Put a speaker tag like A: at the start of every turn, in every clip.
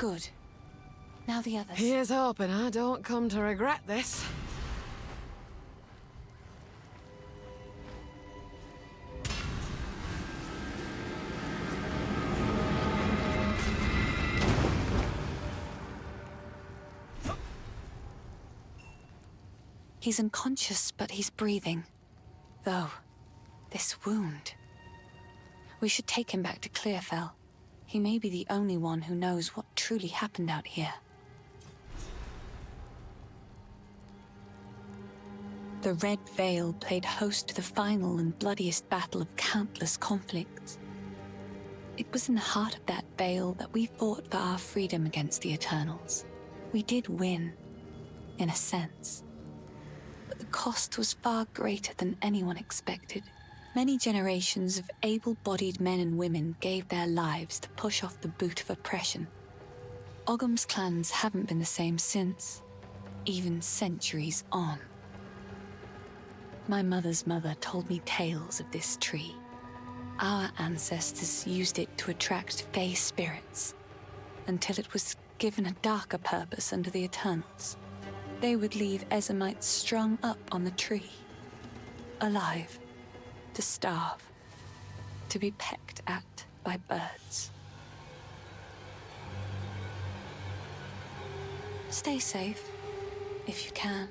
A: Good. Now the others.
B: Here's hoping I don't come to regret this.
A: He's unconscious, but he's breathing. Though, this wound... We should take him back to Clearfell. He may be the only one who knows what truly happened out here. The Red Veil played host to the final and bloodiest battle of countless conflicts. It was in the heart of that veil that we fought for our freedom against the Eternals. We did win, in a sense. But the cost was far greater than anyone expected. Many generations of able-bodied men and women gave their lives to push off the boot of oppression. Ogham's clans haven't been the same since, even centuries on. My mother's mother told me tales of this tree. Our ancestors used it to attract Fae spirits, until it was given a darker purpose under the Eternals. They would leave Ezamites strung up on the tree, alive, to starve, to be pecked at by birds. Stay safe, if you can.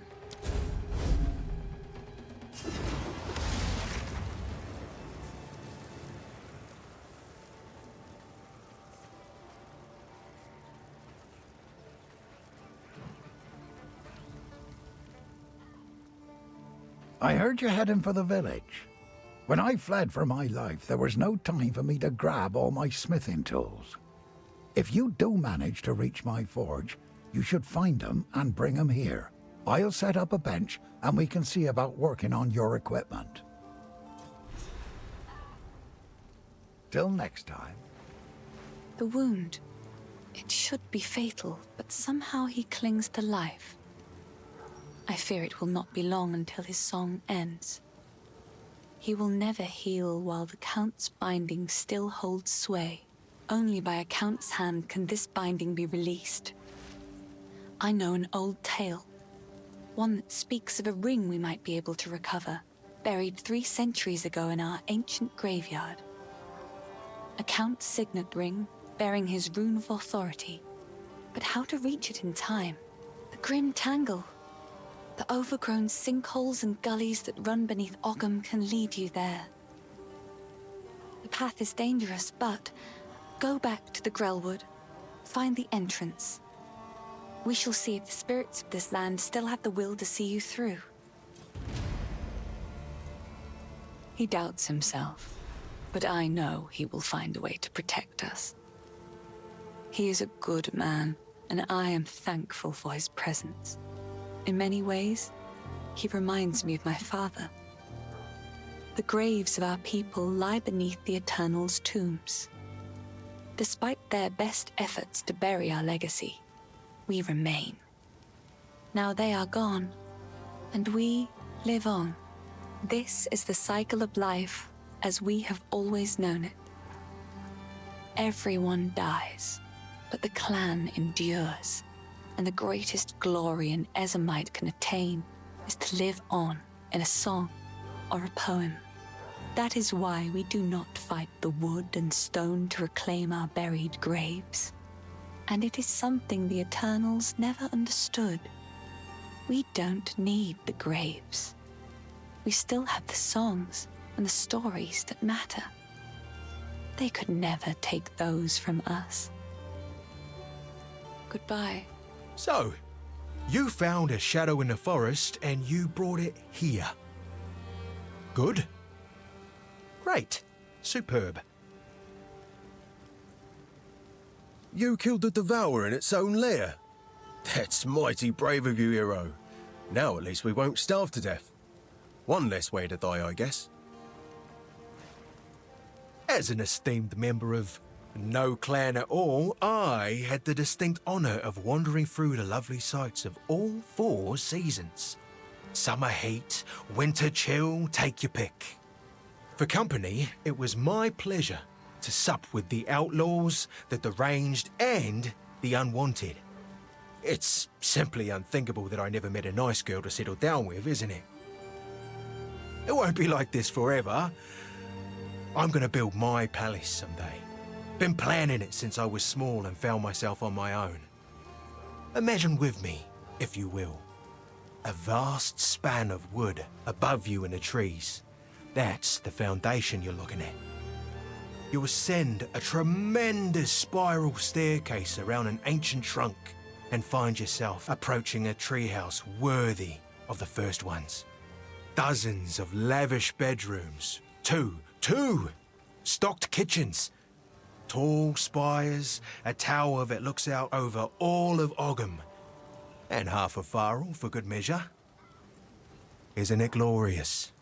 C: I heard you're heading for the village. When I fled for my life, there was no time for me to grab all my smithing tools. If you do manage to reach my forge, you should find them and bring them here. I'll set up a bench and we can see about working on your equipment. Till next time.
A: The wound. It should be fatal, but somehow he clings to life. I fear it will not be long until his song ends. He will never heal while the Count's binding still holds sway. Only by a Count's hand can this binding be released. I know an old tale, one that speaks of a ring we might be able to recover, buried 3 centuries ago in our ancient graveyard. A Count's signet ring, bearing his rune of authority. But how to reach it in time? The grim tangle. The overgrown sinkholes and gullies that run beneath Ogham can lead you there. The path is dangerous, but go back to the Grelwood. Find the entrance. We shall see if the spirits of this land still have the will to see you through. He doubts himself, but I know he will find a way to protect us. He is a good man, and I am thankful for his presence. In many ways, he reminds me of my father. The graves of our people lie beneath the Eternals' tombs. Despite their best efforts to bury our legacy, we remain. Now they are gone, and we live on. This is the cycle of life as we have always known it. Everyone dies, but the clan endures. And the greatest glory an Ezamite can attain is to live on in a song or a poem. That is why we do not fight the wood and stone to reclaim our buried graves. And it is something the Eternals never understood. We don't need the graves. We still have the songs and the stories that matter. They could never take those from us. Goodbye.
D: So, you found a shadow in the forest and you brought it here. Good. Great. Superb.
E: You killed the Devourer in its own lair. That's mighty brave of you, hero. Now at least we won't starve to death. One less way to die, I guess.
D: As an esteemed member of no clan at all, I had the distinct honour of wandering through the lovely sights of all 4 seasons. Summer heat, winter chill, take your pick. For company, it was my pleasure to sup with the outlaws, the deranged, and the unwanted. It's simply unthinkable that I never met a nice girl to settle down with, isn't it? It won't be like this forever. I'm gonna build my palace someday. Been planning it since I was small and found myself on my own. Imagine with me, if you will, a vast span of wood above you in the trees. That's the foundation you're looking at. You ascend a tremendous spiral staircase around an ancient trunk and find yourself approaching a treehouse worthy of the first ones. Dozens of lavish bedrooms, two stocked kitchens, tall spires, a tower that looks out over all of Ogham, and half of Farrell for good measure. Isn't it glorious?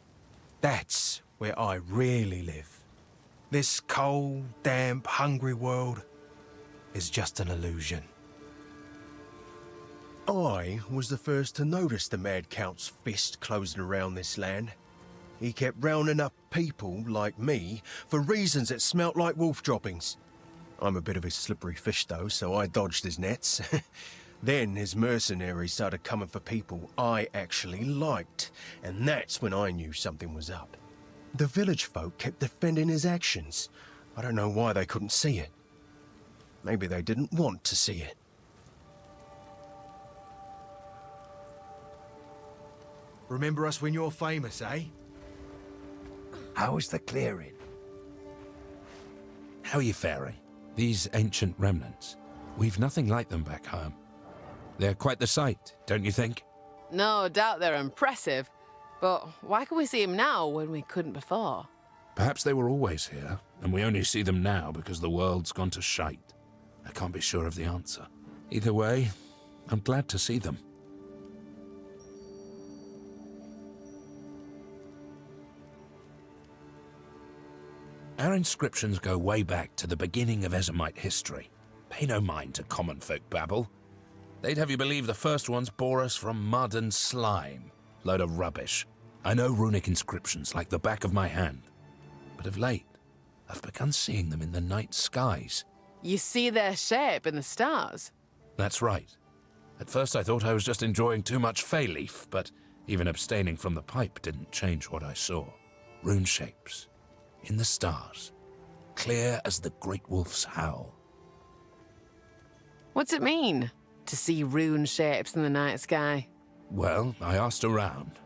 D: That's where I really live. This cold, damp, hungry world is just an illusion.
E: I was the first to notice the Mad Count's fist closing around this land. He kept rounding up people like me for reasons that smelt like wolf droppings. I'm a bit of a slippery fish though, so I dodged his nets. Then his mercenaries started coming for people I actually liked, and that's when I knew something was up. The village folk kept defending his actions. I don't know why they couldn't see it. Maybe they didn't want to see it.
D: Remember us when you're famous, eh?
C: How's the clearing?
F: How are you faring? These ancient remnants. We've nothing like them back home. They're quite the sight, don't you think?
B: No doubt they're impressive, but why can we see him now when we couldn't before?
F: Perhaps they were always here, and we only see them now because the world's gone to shite. I can't be sure of the answer. Either way, I'm glad to see them. Our inscriptions go way back to the beginning of Ezemite history. Pay no mind to common folk babble. They'd have you believe the first ones bore us from mud and slime. Load of rubbish. I know runic inscriptions like the back of my hand. But of late, I've begun seeing them in the night skies.
B: You see their shape in the stars?
F: That's right. At first I thought I was just enjoying too much fay leaf, but even abstaining from the pipe didn't change what I saw. Rune shapes. In the stars. Clear as the great wolf's howl.
B: What's it mean, to see rune shapes in the night sky?
F: Well, I asked around.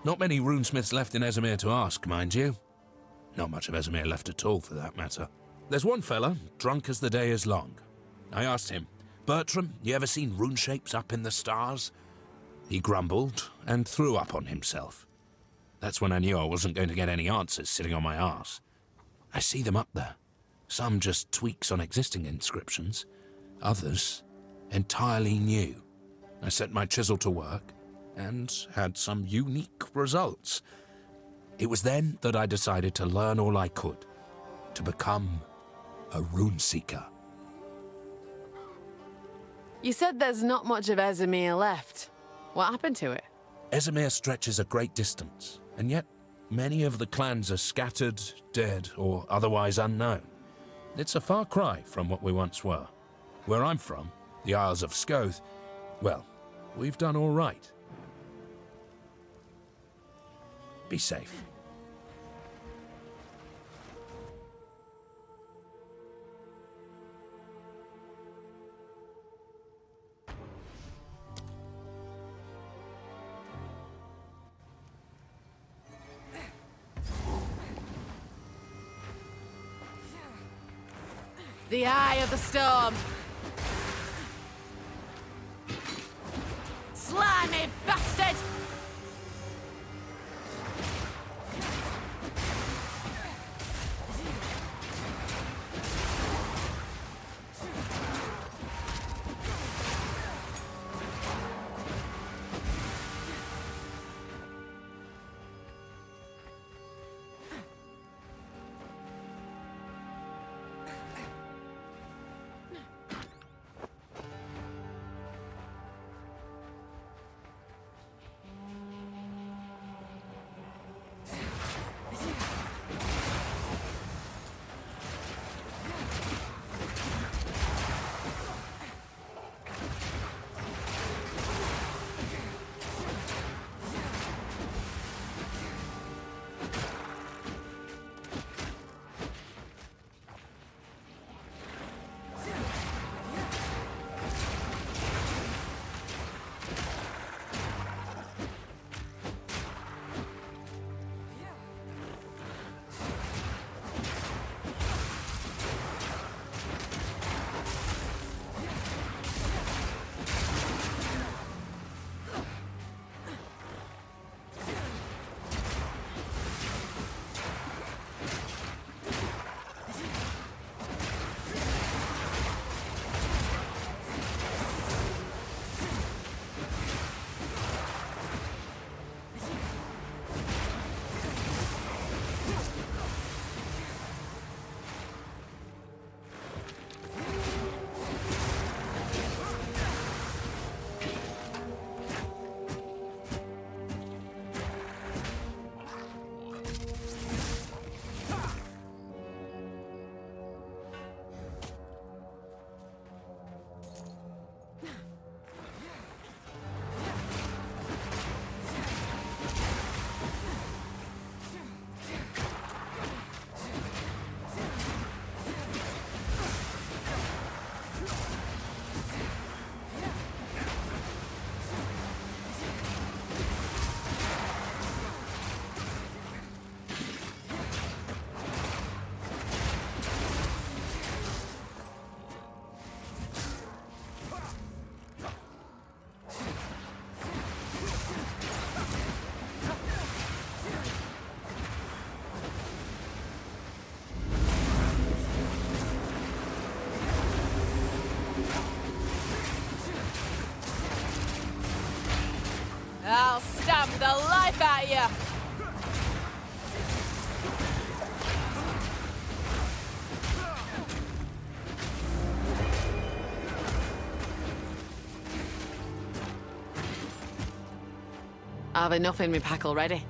F: Not many runesmiths left in Ezemir to ask, mind you. Not much of Ezemir left at all, for that matter. There's one fella, drunk as the day is long. I asked him, "Bertram, you ever seen rune shapes up in the stars?" He grumbled and threw up on himself. That's when I knew I wasn't going to get any answers sitting on my arse. I see them up there. Some just tweaks on existing inscriptions. Others entirely new. I set my chisel to work and had some unique results. It was then that I decided to learn all I could, to become a rune seeker.
B: You said there's not much of Ezemir left. What happened to it?
F: Ezemir stretches a great distance, and yet many of the clans are scattered, dead, or otherwise unknown. It's a far cry from what we once were. Where I'm from, the Isles of Scoth, well, we've done all right. Be safe.
B: The eye of the storm! Slimy bastard! the life out of you! I have enough in my pack already.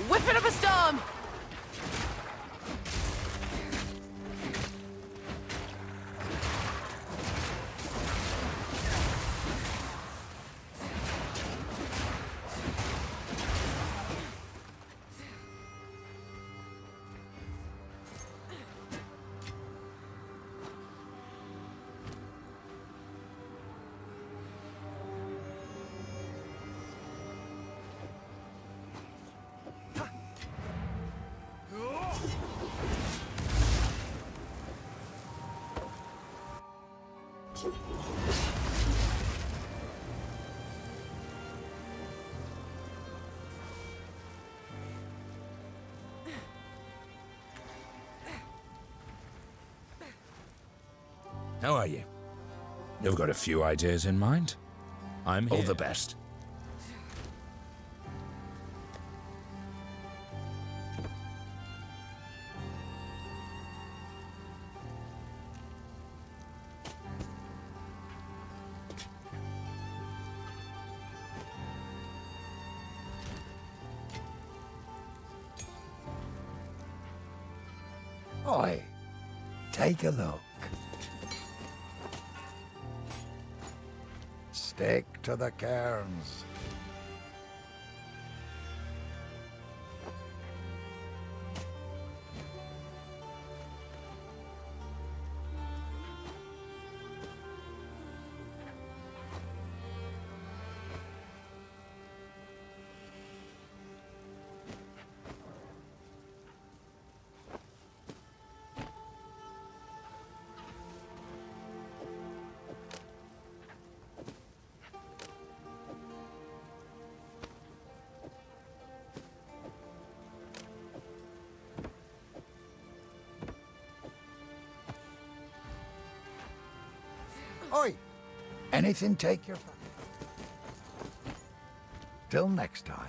B: Whipping up a storm!
F: How are you? You've got a few ideas in mind? I'm here. All the best.
C: Oi, take a look. Stick to the cairns. Oi! Anything take your fancy. Till next time.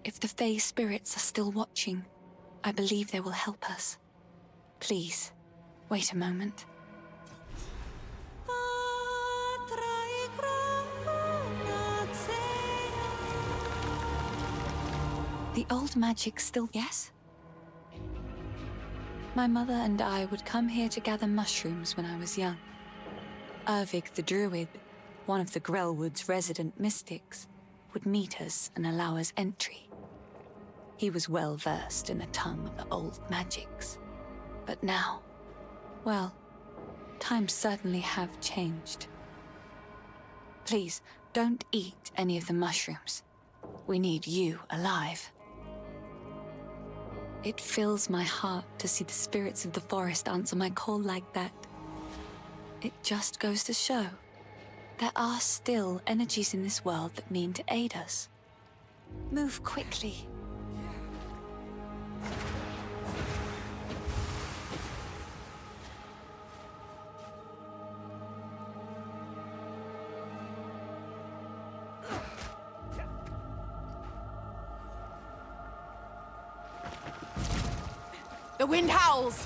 A: If the Fae spirits are still watching, I believe they will help us. Please, wait a moment. The old magic still, yes? My mother and I would come here to gather mushrooms when I was young. Ervig the Druid, one of the Grelwood's resident mystics, would meet us and allow us entry. He was well versed in the tongue of the old magics. But now, well, times certainly have changed. Please, don't eat any of the mushrooms. We need you alive. It fills my heart to see the spirits of the forest answer my call like that. It just goes to show there are still energies in this world that mean to aid us. Move quickly.
B: The wind howls!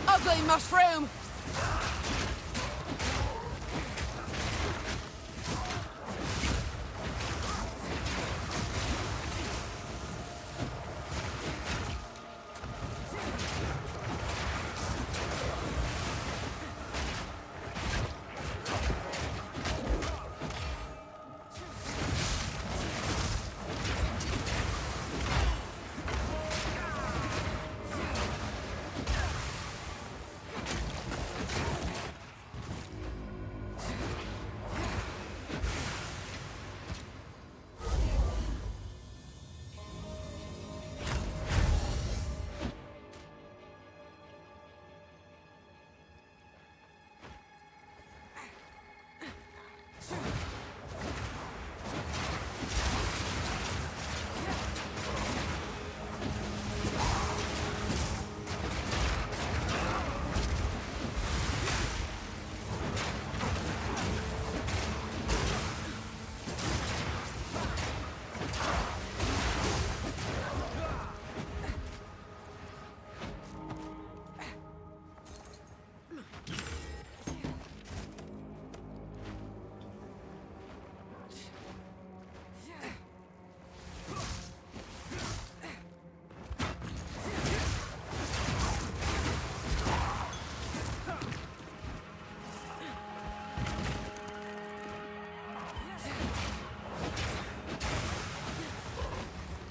B: Ugly mushroom!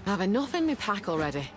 B: I've enough in my pack already.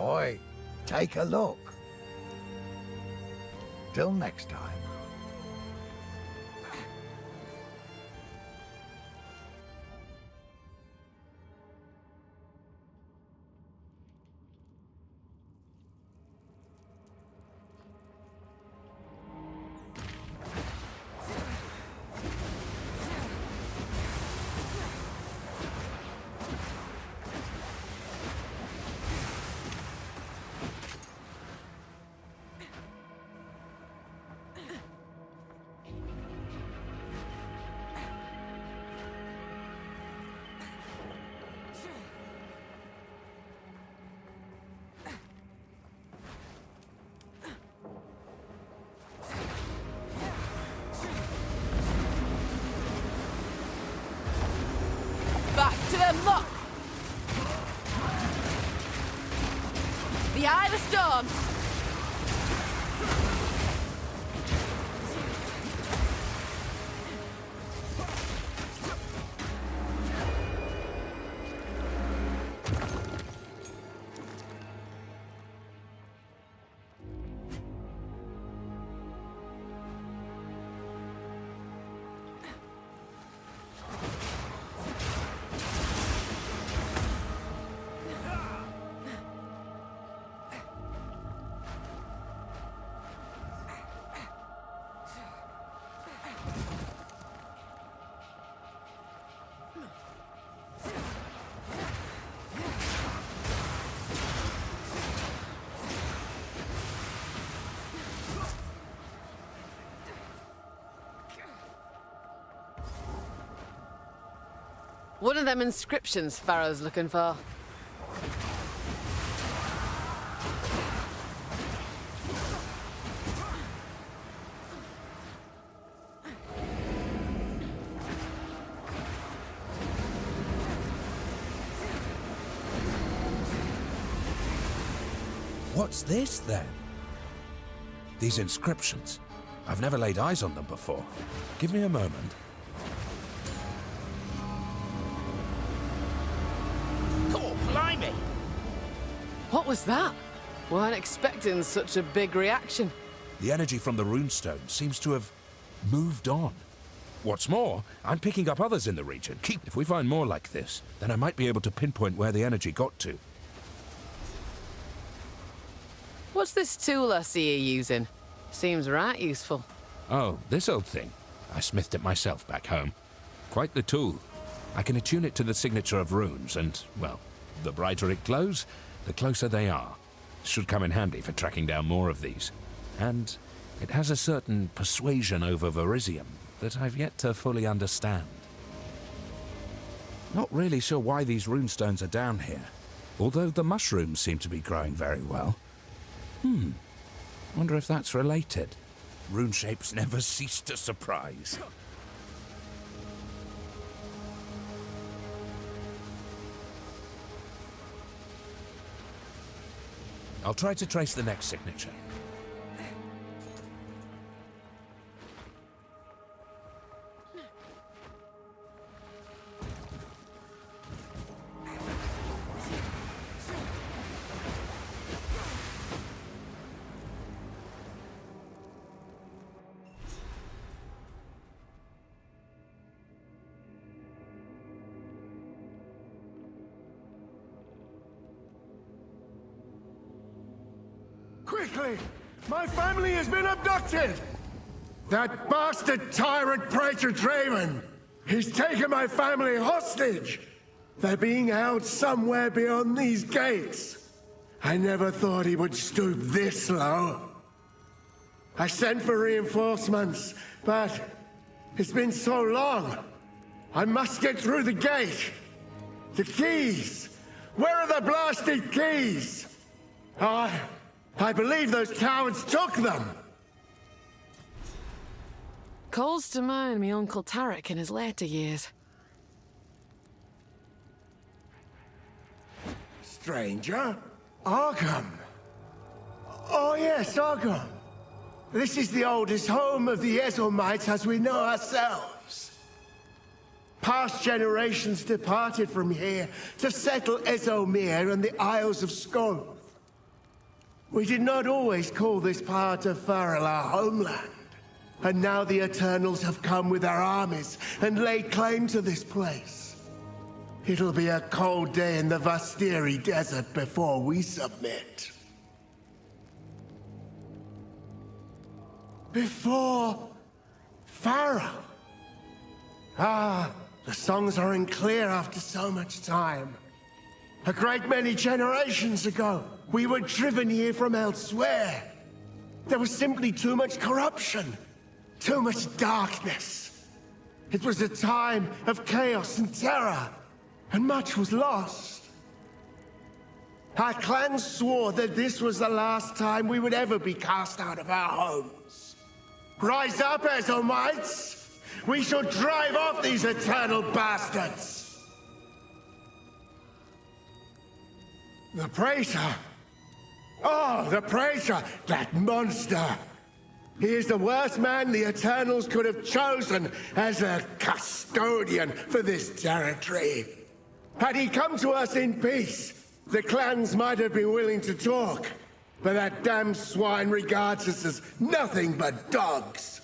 C: Oi, take a look. Till next time.
B: Back to the muck! The eye of the storm! One of them inscriptions Pharaoh's looking for.
F: What's this, then? These inscriptions. I've never laid eyes on them before. Give me a moment.
D: Oh, blimey!
B: What was that? Weren't expecting such a big reaction.
F: The energy from the runestone seems to have moved on. What's more, I'm picking up others in the region. If we find more like this, then I might be able to pinpoint where the energy got to.
B: What's this tool I see you using? Seems right useful.
F: Oh, this old thing. I smithed it myself back home. Quite the tool. I can attune it to the signature of runes, and, well, the brighter it glows, the closer they are. Should come in handy for tracking down more of these. And it has a certain persuasion over Verisium that I've yet to fully understand. Not really sure why these runestones are down here, although the mushrooms seem to be growing very well. Wonder if that's related. Rune shapes never cease to surprise. I'll try to trace the next signature.
G: Quickly! My family has been abducted! That bastard tyrant Praetor Draven! He's taken my family hostage! They're being held somewhere beyond these gates. I never thought he would stoop this low. I sent for reinforcements, but it's been so long. I must get through the gate. The keys! Where are the blasted keys? I believe those cowards took them.
B: Calls to mind me Uncle Tarek in his later years.
G: Stranger? Arkham. Oh yes, Arkham. This is the oldest home of the Ezelmites as we know ourselves. Past generations departed from here to settle Ezomir and the Isles of Skoloth. We did not always call this part of Faral our homeland. And now the Eternals have come with their armies and laid claim to this place. It'll be a cold day in the Vastiri Desert before we submit. Before Faral. Ah, the songs aren't clear after so much time. A great many generations ago, we were driven here from elsewhere. There was simply too much corruption, too much darkness. It was a time of chaos and terror, and much was lost. Our clan swore that this was the last time we would ever be cast out of our homes. Rise up, Ezelmites! We shall drive off these eternal bastards! The Praetor! Oh, the Praetor! That monster! He is the worst man the Eternals could have chosen as a custodian for this territory. Had he come to us in peace, the clans might have been willing to talk. But that damned swine regards us as nothing but dogs.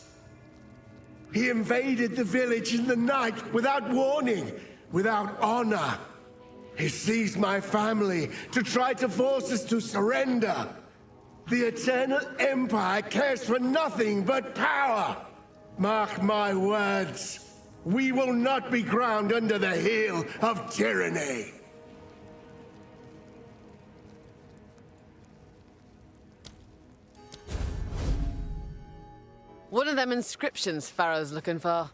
G: He invaded the village in the night without warning, without honor. He seized my family to try to force us to surrender. The Eternal Empire cares for nothing but power. Mark my words, we will not be ground under the heel of tyranny.
B: One of them inscriptions Pharaoh's looking for.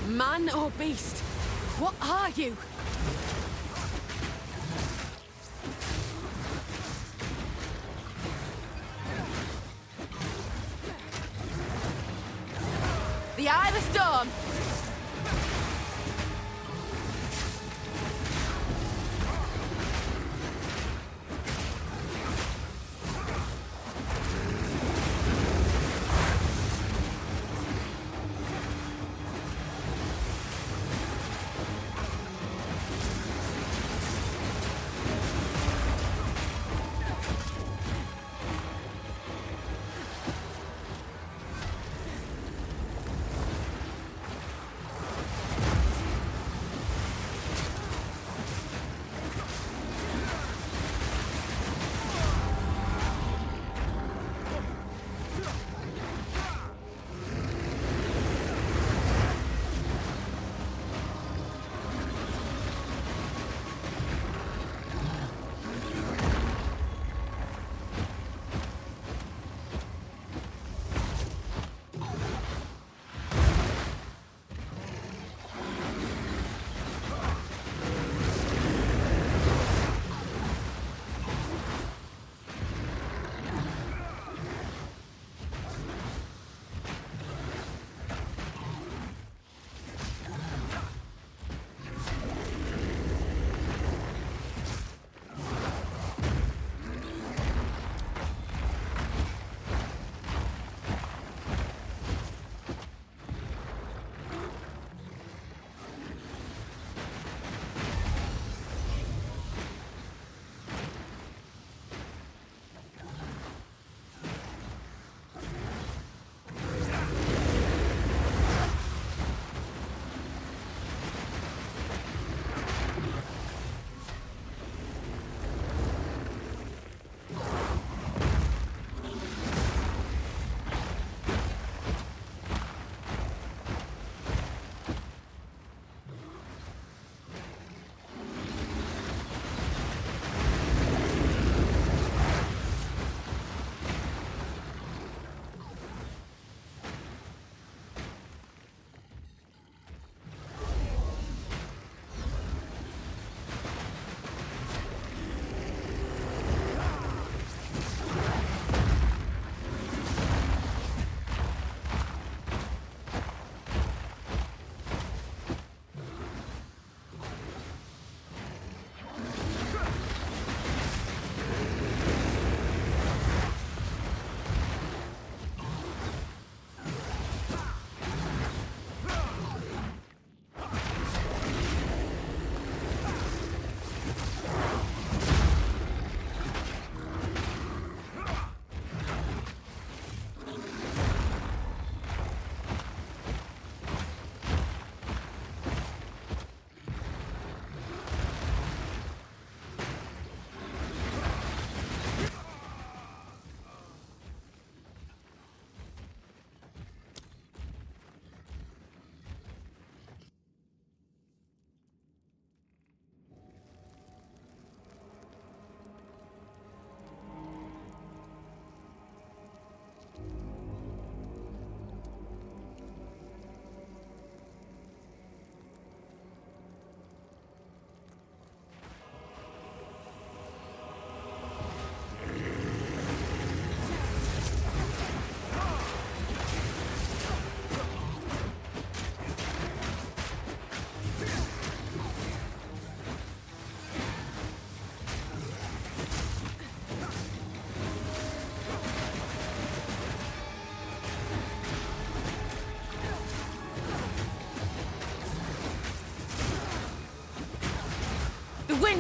B: Man or beast? What are you? The Eye of the Storm!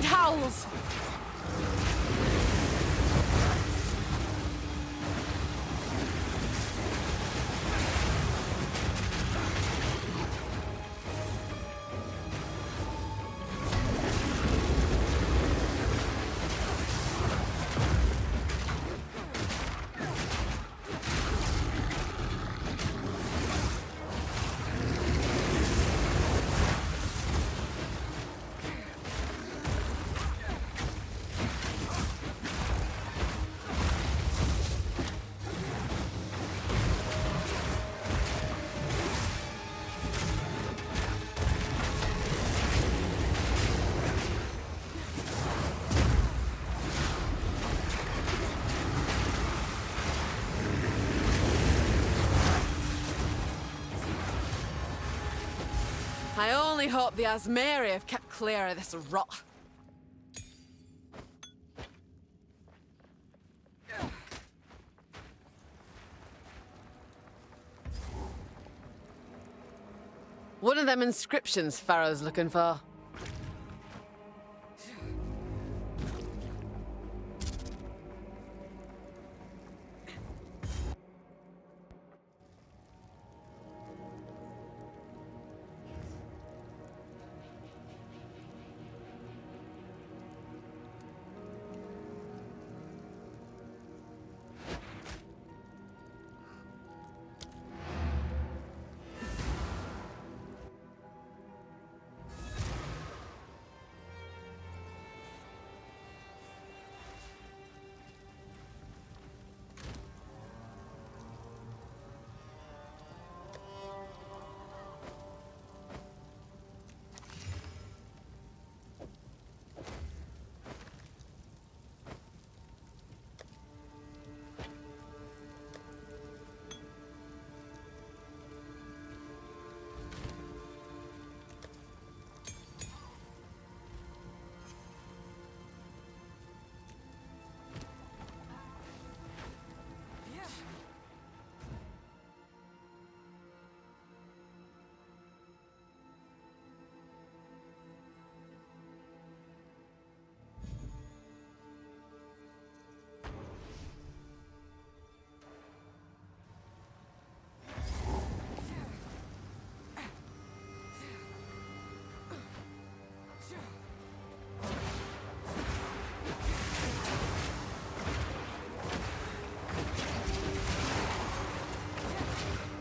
B: howls! I only hope the Asmeri have kept clear of this rot. One of them inscriptions Pharaoh's looking for.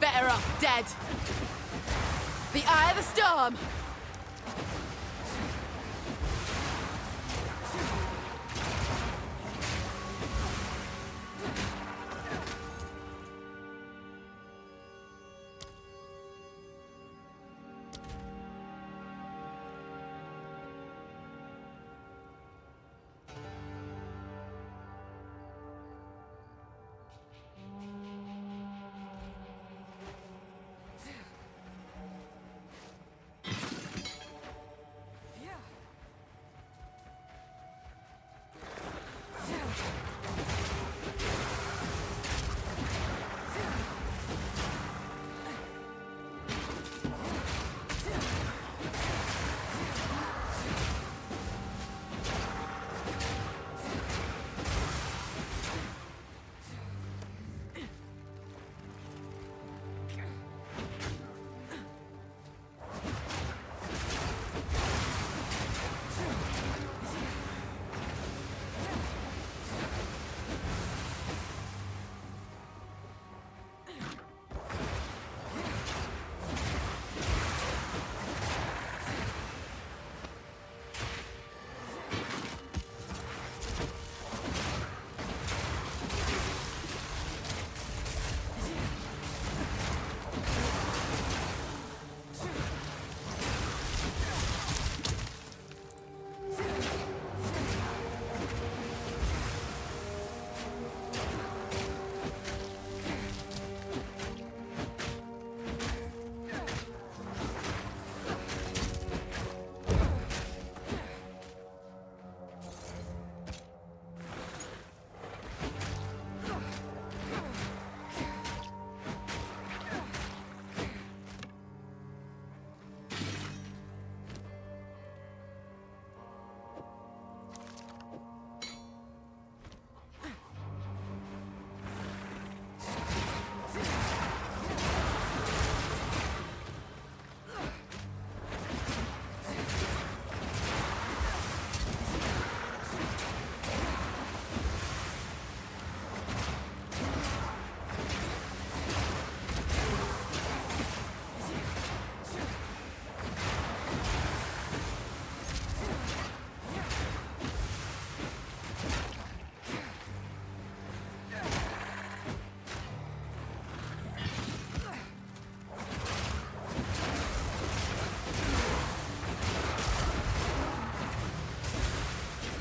B: Better off dead. The eye of the storm.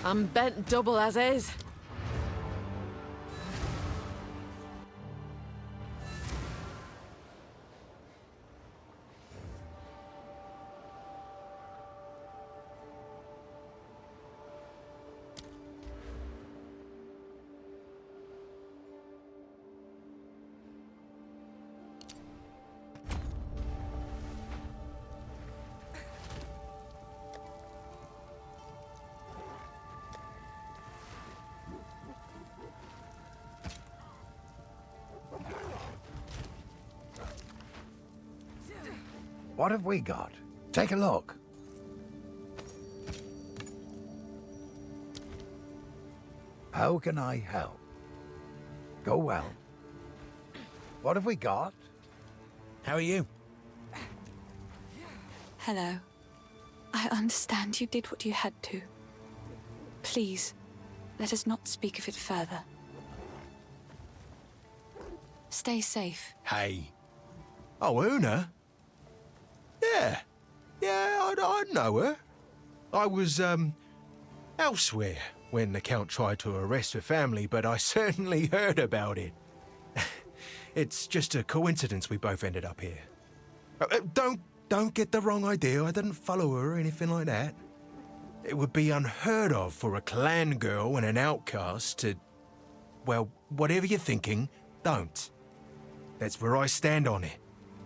B: I'm bent double as is.
C: What have we got? Take a look. How can I help? Go well. What have we got?
F: How are you?
A: Hello. I understand you did what you had to. Please, let us not speak of it further. Stay safe.
D: Hey. Oh, Una? Yeah, I know her. I was, elsewhere when the Count tried to arrest her family, but I certainly heard about it. It's just a coincidence we both ended up here. Don't get the wrong idea. I didn't follow her or anything like that. It would be unheard of for a clan girl and an outcast to... Well, whatever you're thinking, don't. That's where I stand on it.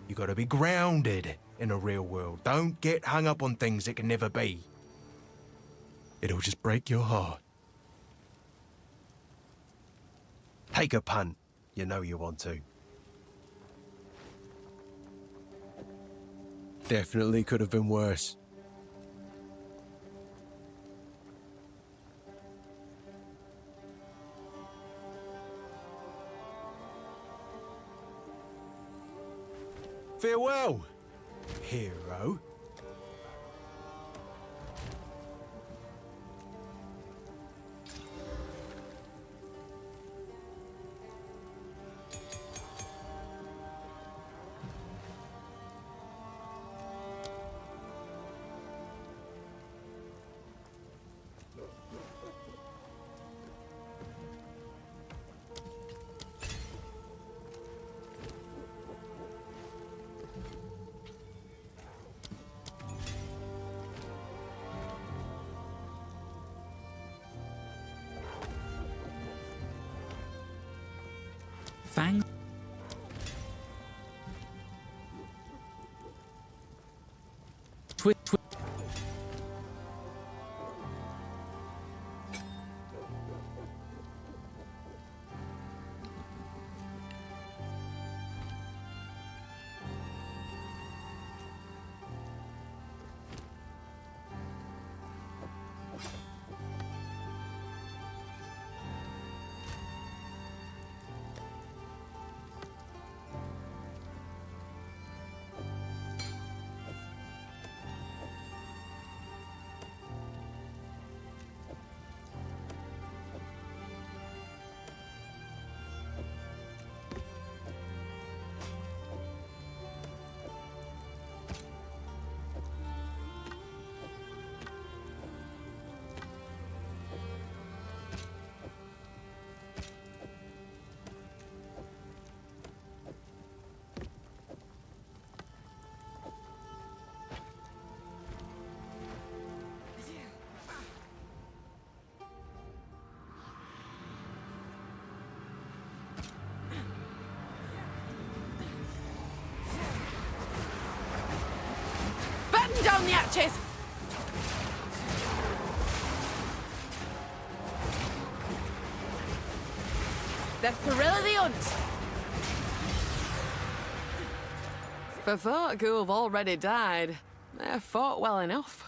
D: You gotta be grounded in the real world. Don't get hung up on things that can never be. It'll just break your heart. Take a punt. You know you want to. Definitely could have been worse. Farewell, hero.
F: Fang? Twit.
B: Batten down the hatches! The thrill of the hunt! For folk who have already died, they're fought well enough.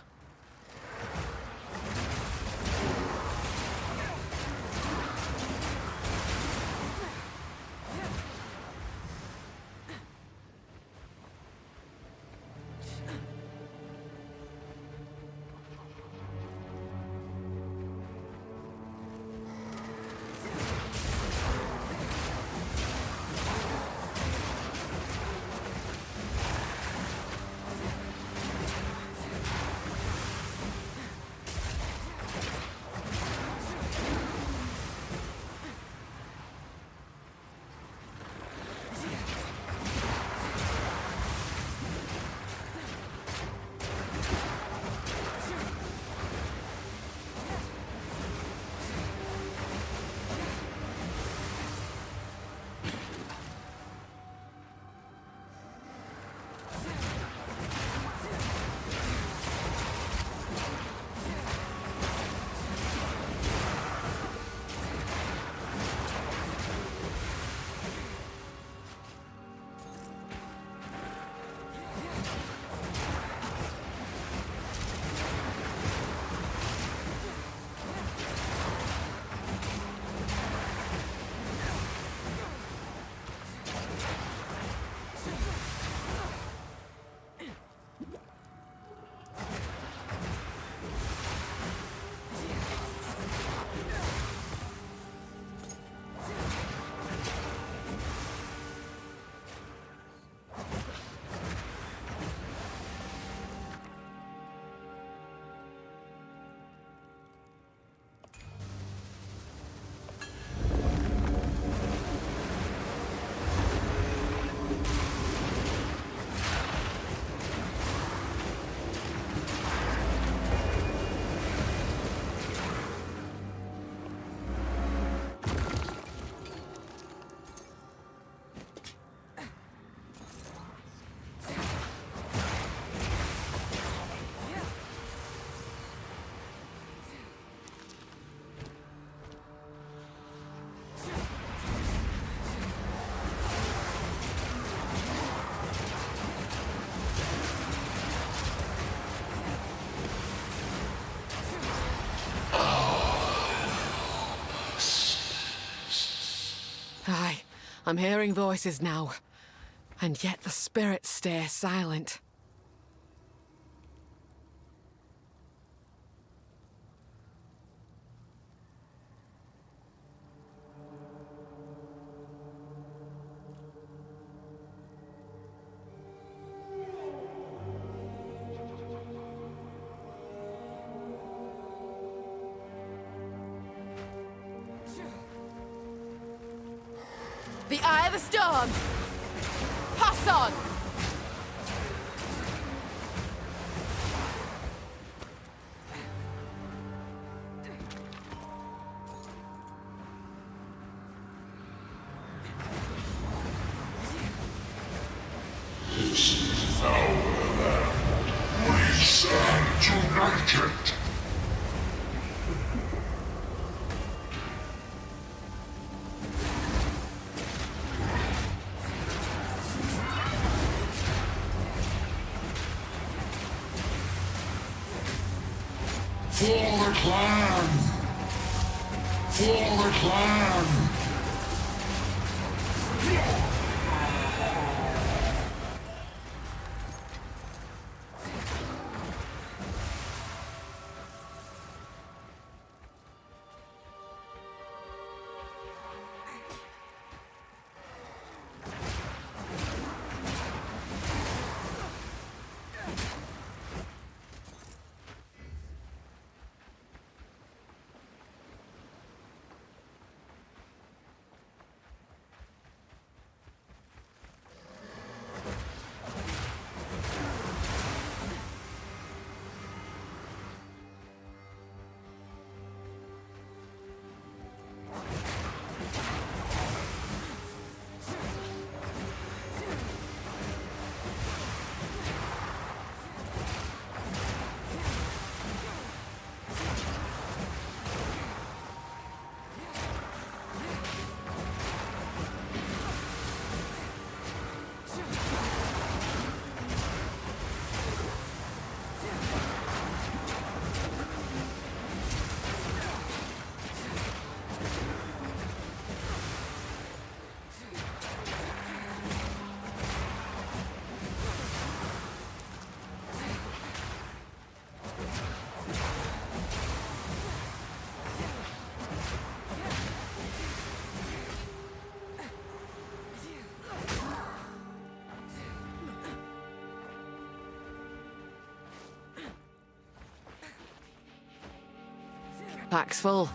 B: I'm hearing voices now, and yet the spirits stay silent. The Eye of the Storm! Pass on!
H: We stand united. For the clan! For the clan!
B: Pack's full.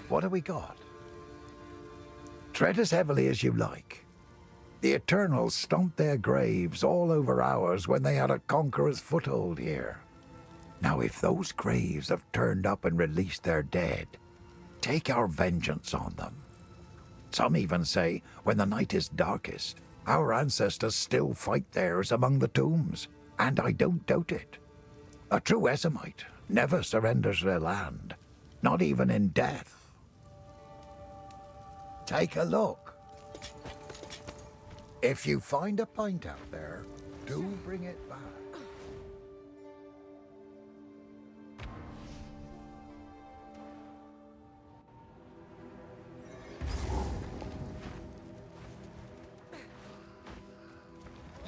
C: What have we got? Tread as heavily as you like. The Eternals stomped their graves all over ours when they had a conqueror's foothold here. Now if those graves have turned up and released their dead, take our vengeance on them. Some even say when the night is darkest, Our ancestors still fight theirs among the tombs, and I don't doubt it. A true Essamite never surrenders their land, not even in death. Take a look. If you find a pint out there, do bring it back.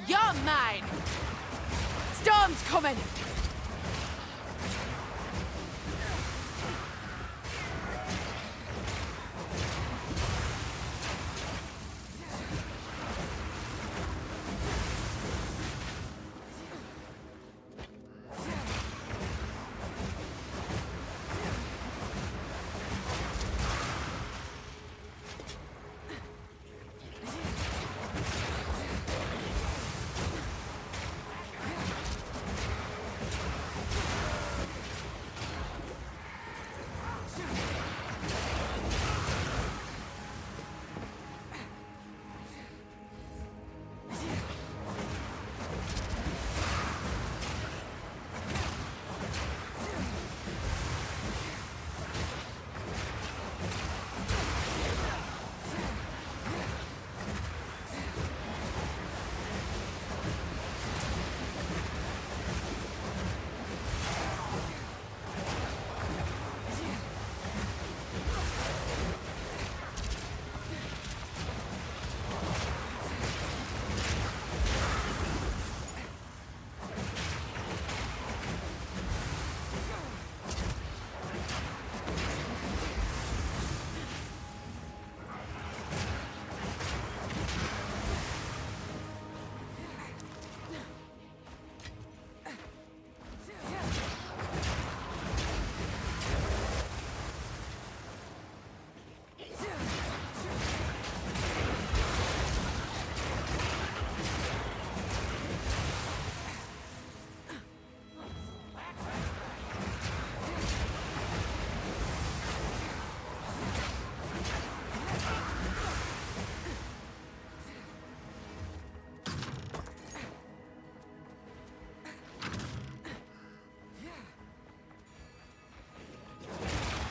B: You're mine! Storm's coming!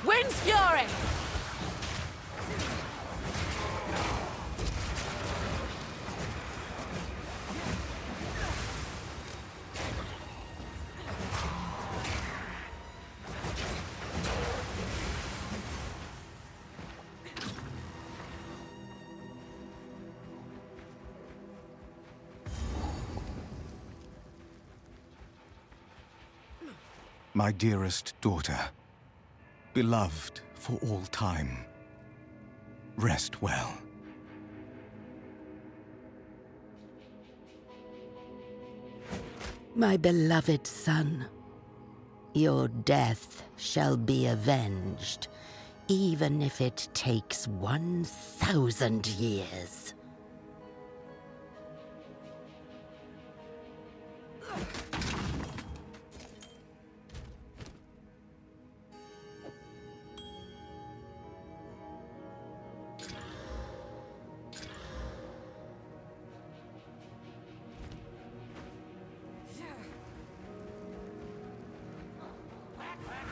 B: Wind's fury!
I: My dearest daughter, beloved for all time, rest well.
J: My beloved son, your death shall be avenged, even if it takes 1,000 years.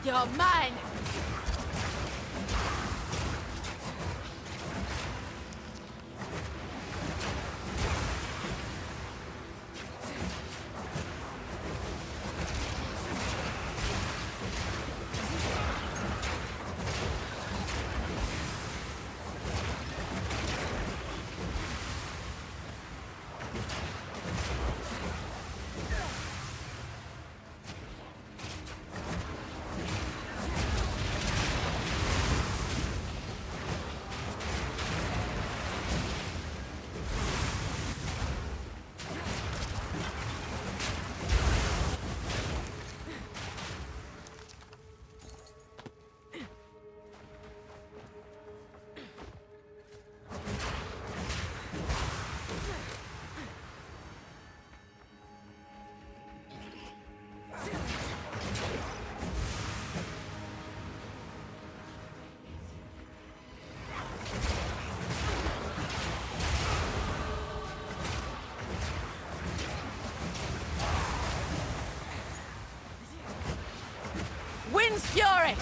B: You're mine! Wind's fury!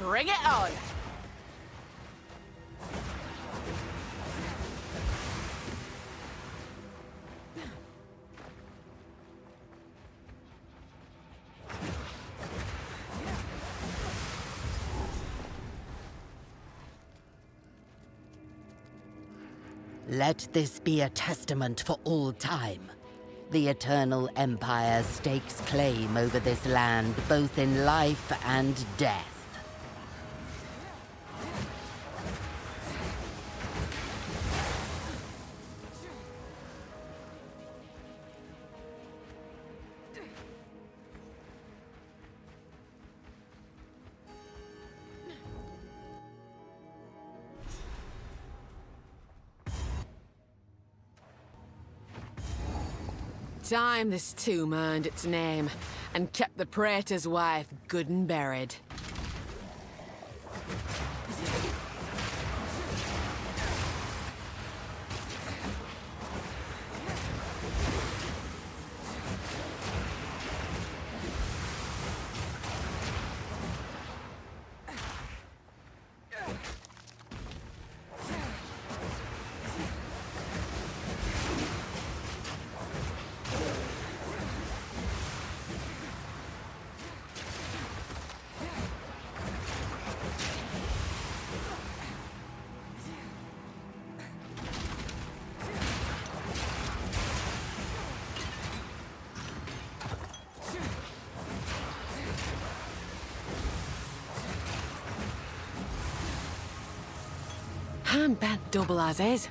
B: Bring it on!
J: Let this be a testament for all time. The Eternal Empire stakes claim over this land, both in life and death.
B: Time this tomb earned its name, and kept the praetor's wife good and buried. I'm bent double as is.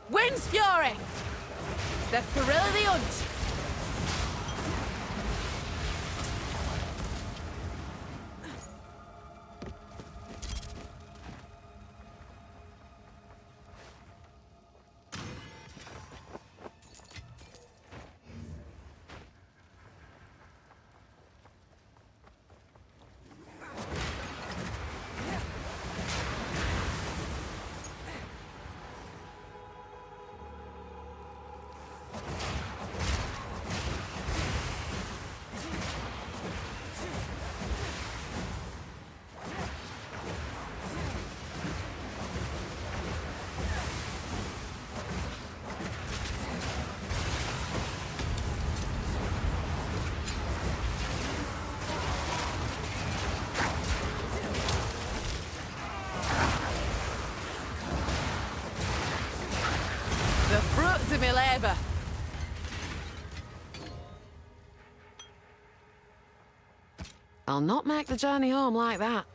B: Wind's fury! The thrill of the hunt! to my labour. I'll not make the journey home like that.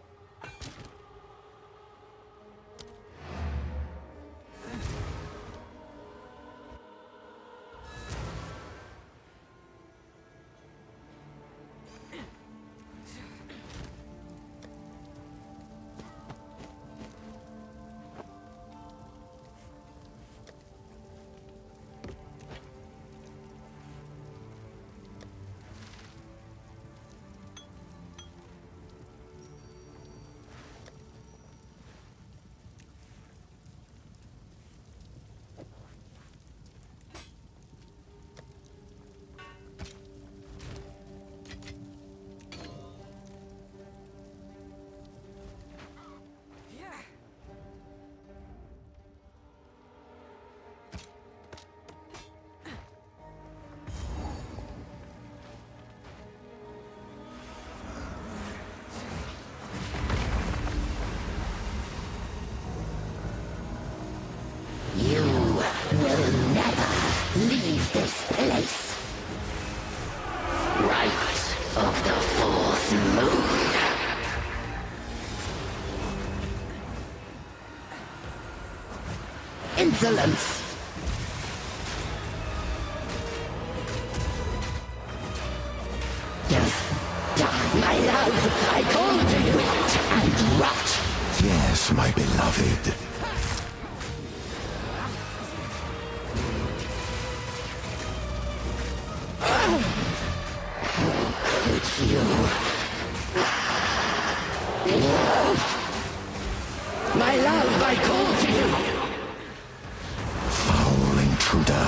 J: Leave this place. Right of the fourth moon. Insolence. Just die, my love. I call to you and rot.
C: Yes, my beloved.
J: You. My love, I call to you.
C: Foul intruder.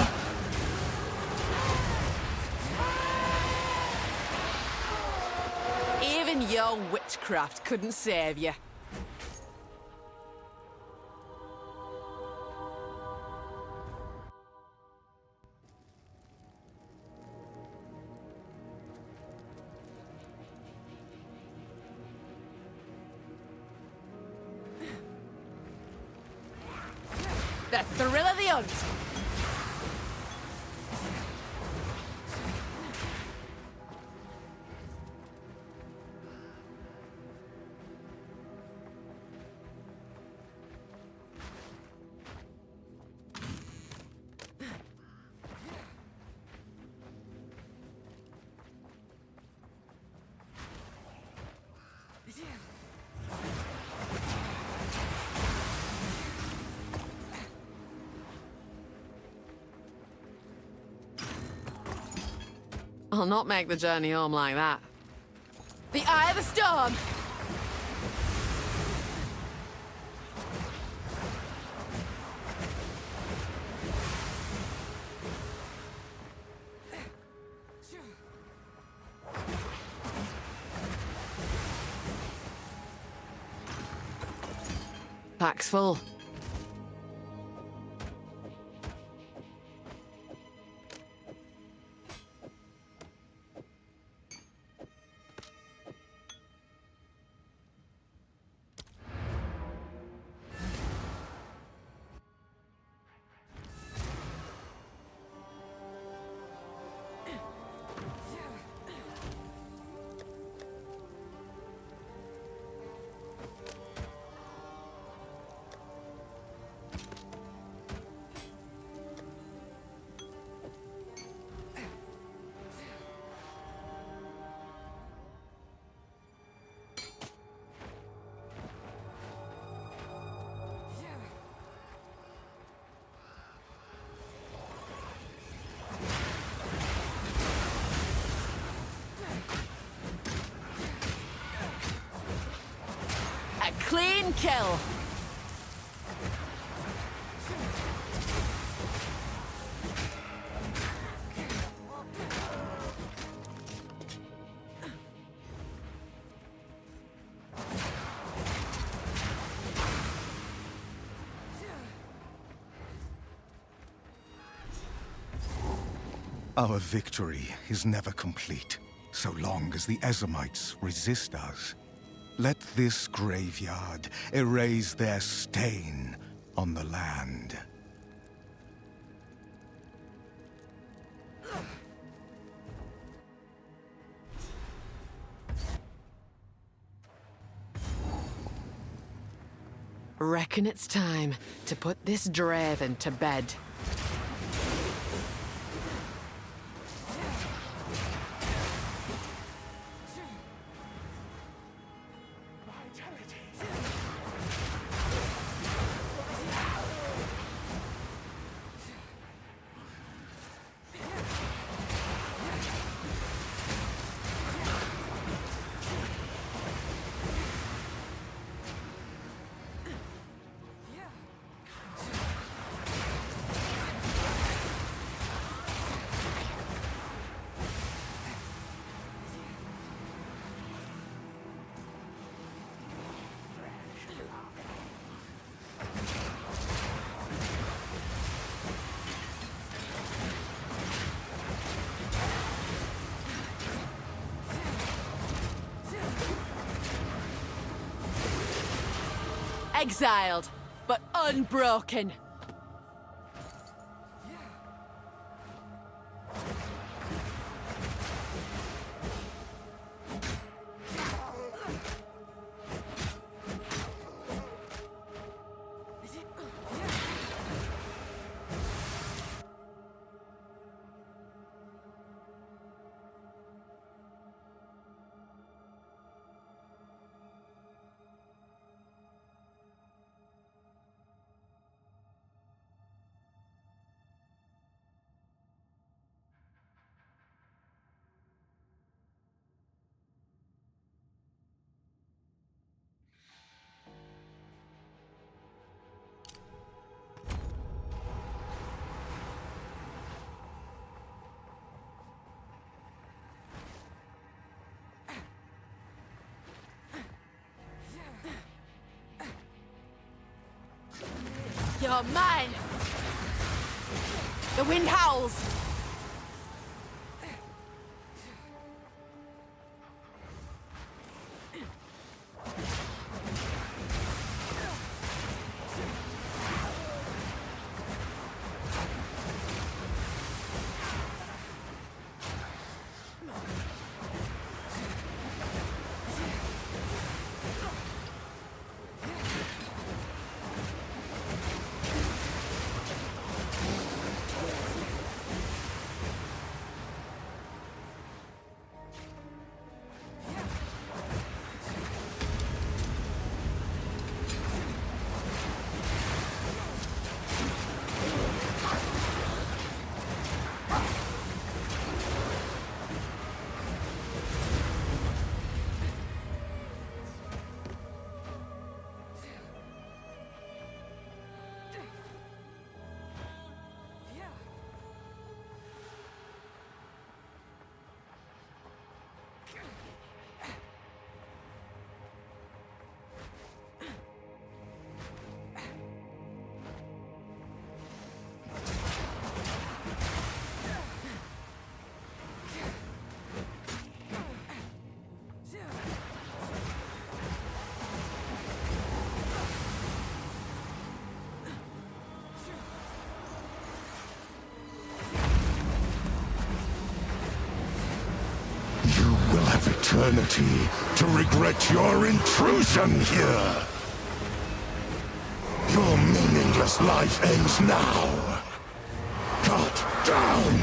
B: Even your witchcraft couldn't save you. The thrill of the hunt! I'll not make the journey home like that. The Eye of the Storm! Pack's full. Clean kill.
I: Our victory is never complete, so long as the Ezamites resist us. Let this graveyard erase their stain on the land.
B: Reckon it's time to put this Draven to bed. Exiled, but unbroken. You're mine! The wind howls!
H: Eternity to regret your intrusion here. Your meaningless life ends now. Cut down.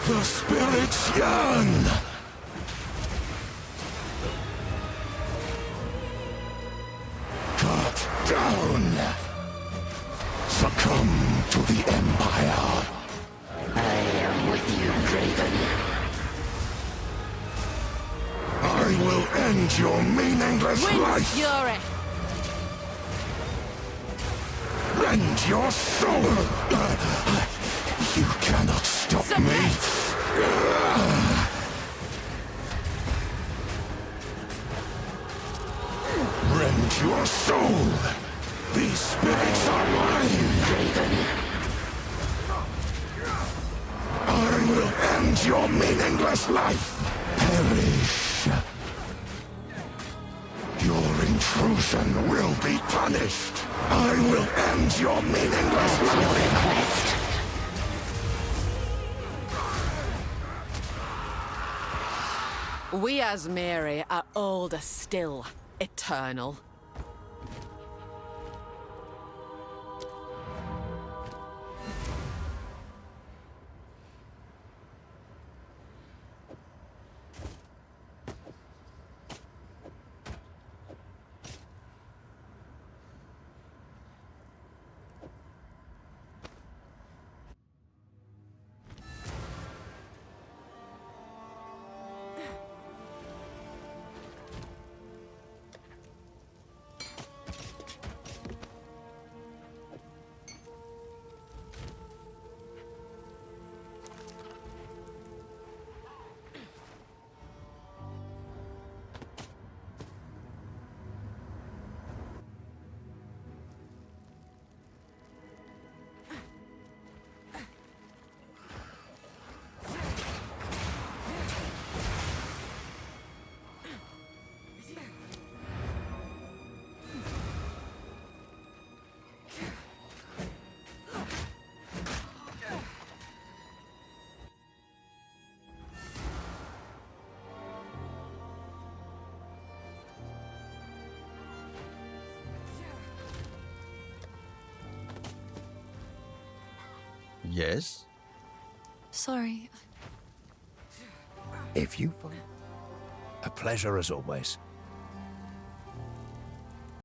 H: The spirits yearn. Cut down. Succumb to the Empire.
J: I am with you, Draven.
H: I will end your meaningless
B: Wind's
H: life!
B: fury!
H: Rend your soul! You cannot stop me! Rend your soul! These spirits are mine! Draven. I will end your meaningless life! Perish! Your intrusion will be punished! I will end your meaningless life!
B: We as Mary are older still, eternal.
E: Yes?
A: Sorry.
C: If you find
F: A pleasure as always.